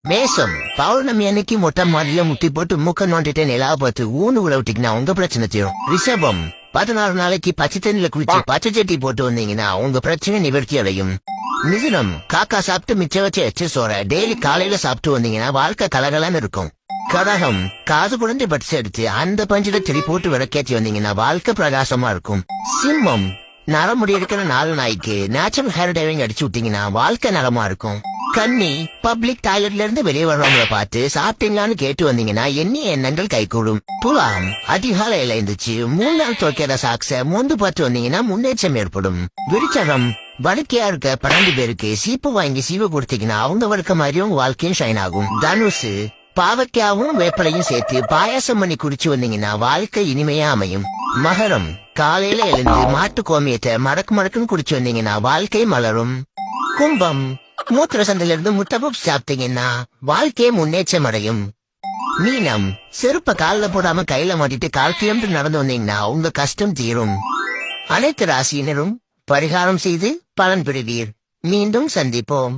மேசம் பௌர்ணமி அன்னைக்கு மொட்டை மாடியில முட்டி போட்டு மூக்க நோண்டிட்டு நிலா பார்த்து ஊனு விட்டிங்கன்னா உங்க பிரச்சனை தீரும். ரிஷபம் 14 நாளைக்கு பச்சை தண்ணில குளிச்சு பச்சை சட்டி போட்டு வந்தீங்கன்னா உங்க பிரச்சனை நிவர்த்தி அடையும். மிதுனம் காக்கா சாப்பிட்டு மிச்ச வச்ச எச்ச சோற டெய்லி காலையில சாப்பிட்டு வந்தீங்கன்னா வாழ்க்கை கலகலன்னு இருக்கும். கடகம் காது குழந்தை பட்ஸ் எடுத்து அந்த பஞ்சில திரி போட்டு விளக்கேற்றி வந்தீங்கன்னா வாழ்க்கை பிரகாசமா இருக்கும். சிம்மம் நரமுடி இருக்கிற 4 நாய்க்கு நேச்சுரல் ஹேர் டைவிங் அடிச்சு விட்டீங்கன்னா வாழ்க்கை நலமா இருக்கும். கன்னி பப்ளிக் டாய்லெட்ல இருந்து வெளியே வர்றவங்கள பார்த்து சாப்பிட்டீங்களான்னு கேட்டு வந்தீங்கன்னா எண்ணிய எண்ணங்கள் கைகூடும். துலாம் அதிகாலையில இருந்துச்சு 3 நாள் துவைக்கிற சாக்ஸ மூந்து பார்த்து வந்தீங்கன்னா முன்னேற்றம் ஏற்படும். விருச்சகம் வடக்கையா இருக்க 12 பேருக்கு சீப்பு வாங்கி சீவு கொடுத்தீங்கன்னா அவங்க வழக்க மாதிரி உங்க வாழ்க்கையும் ஷைன் ஆகும். தனுசு பாவக்காவும் வேப்பலையும் சேர்த்து பாயாசம் பண்ணி குடிச்சு வந்தீங்கன்னா வாழ்க்கை இனிமையா அமையும். மகரம் காலையில எழுந்து மாட்டு கோமியத்தை மடக்குன்னு குடிச்சு வந்தீங்கன்னா வாழ்க்கை மலரும். கும்பம் மூத்திர சந்தில இருந்து முட்டை சாப்பிட்டீங்கன்னா வாழ்க்கையே முன்னேற்றம் அடையும். மீனம் செருப்ப காலில் போடாம கையில மாட்டிட்டு 1/4 கிலோமீட்டர் நடந்து வந்தீங்கன்னா உங்க கஷ்டம் தீரும். அனைத்து ராசியினரும் பரிகாரம் செய்து பலன் பெறுவீர். மீண்டும் சந்திப்போம்.